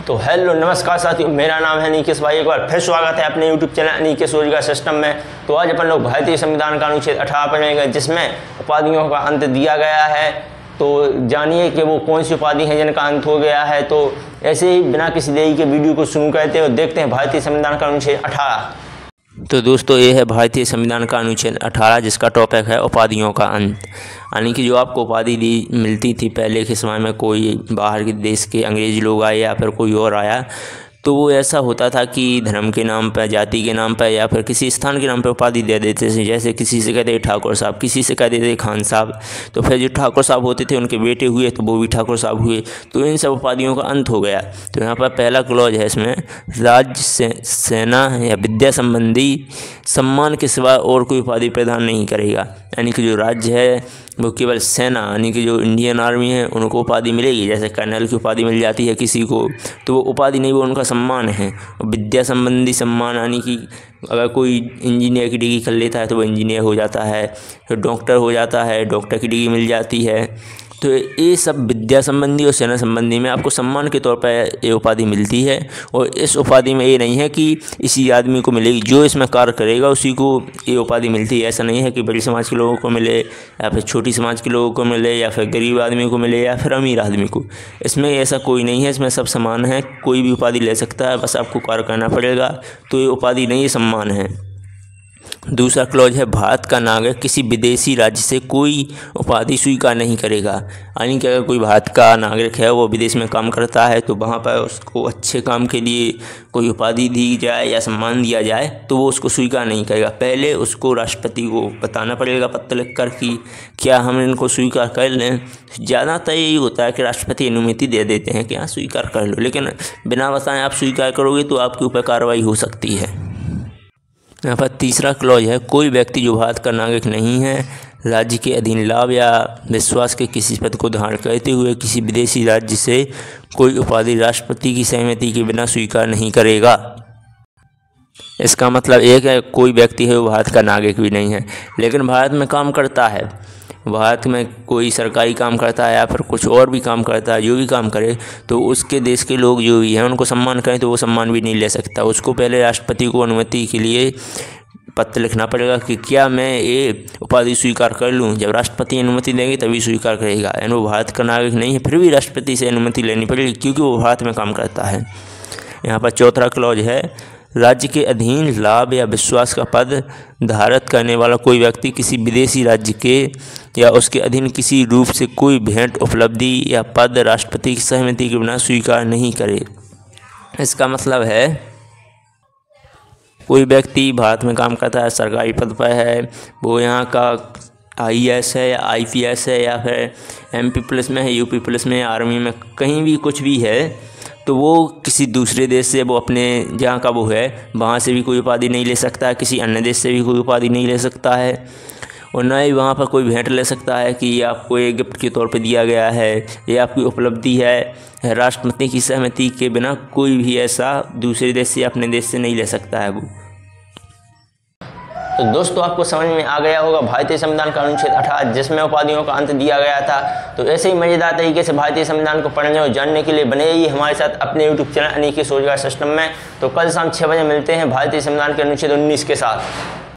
तो हेलो नमस्कार साथियों, मेरा नाम है निकेश भाई। एक बार फिर स्वागत है अपने यूट्यूब चैनल निकेश रोजगार सिस्टम में। तो आज अपन लोग भारतीय संविधान का अनुच्छेद 18 पढ़ेंगे, जिसमें उपाधियों का अंत दिया गया है। तो जानिए कि वो कौन सी उपाधि है जिनका अंत हो गया है। तो ऐसे ही बिना किसी देरी के वीडियो को शुरू करते हैं और देखते हैं भारतीय संविधान का अनुच्छेद 18। तो दोस्तों, ये है भारतीय संविधान का अनुच्छेद 18, जिसका टॉपिक है उपाधियों का अंत। यानी कि जो आपको उपाधि मिलती थी पहले के समय में, कोई बाहर के देश के अंग्रेज लोग आए या फिर कोई और आया, तो वो ऐसा होता था कि धर्म के नाम पर, जाति के नाम पर या फिर किसी स्थान के नाम पर उपाधि दे देते थे। जैसे किसी से कहते थे ठाकुर साहब, किसी से कहते थे खान साहब। तो फिर जो ठाकुर साहब होते थे उनके बेटे हुए तो वो भी ठाकुर साहब हुए। तो इन सब उपाधियों का अंत हो गया। तो यहाँ पर पहला क्लॉज है इसमें, राज्य सेना या विद्या संबंधी सम्मान के सिवा और कोई उपाधि प्रदान नहीं करेगा। यानी कि जो राज्य है वो केवल सेना, यानी कि जो इंडियन आर्मी है उनको उपाधि मिलेगी। जैसे कर्नल की उपाधि मिल जाती है किसी को, तो वो उपाधि नहीं, वो उनका सम्मान है। और विद्या संबंधी सम्मान, यानी कि अगर कोई इंजीनियर की डिग्री कर लेता है तो वो इंजीनियर हो जाता है, फिर डॉक्टर हो जाता है, डॉक्टर की डिग्री मिल जाती है। तो ये सब विद्या संबंधी और सेना संबंधी में आपको सम्मान के तौर पर ये उपाधि मिलती है। और इस उपाधि में ये नहीं है कि इसी आदमी को मिलेगी, जो इसमें कार्य करेगा उसी को ये उपाधि मिलती है। ऐसा नहीं है कि बड़ी समाज के लोगों को मिले या फिर छोटी समाज के लोगों को मिले या फिर गरीब आदमी को मिले या फिर अमीर आदमी को। इसमें ऐसा कोई नहीं है, इसमें सब समान है, कोई भी उपाधि ले सकता है, बस आपको कार्य करना पड़ेगा। तो ये उपाधि नहीं, ये सम्मान है। दूसरा क्लॉज है, भारत का नागरिक किसी विदेशी राज्य से कोई उपाधि स्वीकार नहीं करेगा। यानी कि अगर कोई भारत का नागरिक है, वो विदेश में काम करता है, तो वहाँ पर उसको अच्छे काम के लिए कोई उपाधि दी जाए या सम्मान दिया जाए तो वो उसको स्वीकार नहीं करेगा। पहले उसको राष्ट्रपति को बताना पड़ेगा पत्र लिख कर कि क्या हम इनको स्वीकार कर लें। ज़्यादातर यही होता है कि राष्ट्रपति अनुमति दे देते हैं कि हाँ स्वीकार कर लो, लेकिन बिना बताएं आप स्वीकार करोगे तो आपके ऊपर कार्रवाई हो सकती है। यहाँ पर तीसरा क्लॉज है, कोई व्यक्ति जो भारत का नागरिक नहीं है, राज्य के अधीन लाभ या विश्वास के किसी पद को धारण करते हुए किसी विदेशी राज्य से कोई उपाधि राष्ट्रपति की सहमति के बिना स्वीकार नहीं करेगा। इसका मतलब एक है, कोई व्यक्ति है वो भारत का नागरिक भी नहीं है लेकिन भारत में काम करता है, भारत में कोई सरकारी काम करता है या फिर कुछ और भी काम करता है, जो भी काम करे, तो उसके देश के लोग जो भी हैं उनको सम्मान करें तो वो सम्मान भी नहीं ले सकता। उसको पहले राष्ट्रपति को अनुमति के लिए पत्र लिखना पड़ेगा कि क्या मैं ये उपाधि स्वीकार कर लूँ। जब राष्ट्रपति अनुमति देंगे तभी स्वीकार करेगा। यानी वो भारत का नागरिक नहीं है, फिर भी राष्ट्रपति से अनुमति लेनी पड़ेगी क्योंकि वो भारत में काम करता है। यहाँ पर चौथा क्लॉज है, राज्य के अधीन लाभ या विश्वास का पद धारित करने वाला कोई व्यक्ति किसी विदेशी राज्य के या उसके अधीन किसी रूप से कोई भेंट, उपलब्धि या पद राष्ट्रपति की सहमति के बिना स्वीकार नहीं करे। इसका मतलब है, कोई व्यक्ति भारत में काम करता है, सरकारी पद पर है, वो यहाँ का IAS है या IPS है या फिर MP पुलिस में है, UP पुलिस में, आर्मी में, कहीं भी कुछ भी है, तो वो किसी दूसरे देश से, वो अपने जहाँ का वो है वहाँ से भी कोई उपाधि नहीं ले सकता है, किसी अन्य देश से भी कोई उपाधि नहीं ले सकता है, और न ही वहाँ पर कोई भेंट ले सकता है कि ये आपको एक गिफ्ट के तौर पे दिया गया है, ये आपकी उपलब्धि है। राष्ट्रपति की सहमति के बिना कोई भी ऐसा दूसरे देश से, अपने देश से नहीं ले सकता है वो। तो दोस्तों, आपको समझ में आ गया होगा भारतीय संविधान का अनुच्छेद 18, जिसमें उपाधियों का अंत दिया गया था। तो ऐसे ही मज़ेदार तरीके से भारतीय संविधान को पढ़ने और जानने के लिए बने रहिए हमारे साथ अपने यूट्यूब चैनल निकेश रोजगार सिस्टम में। तो कल शाम 6 बजे मिलते हैं भारतीय संविधान के अनुच्छेद 19 के साथ।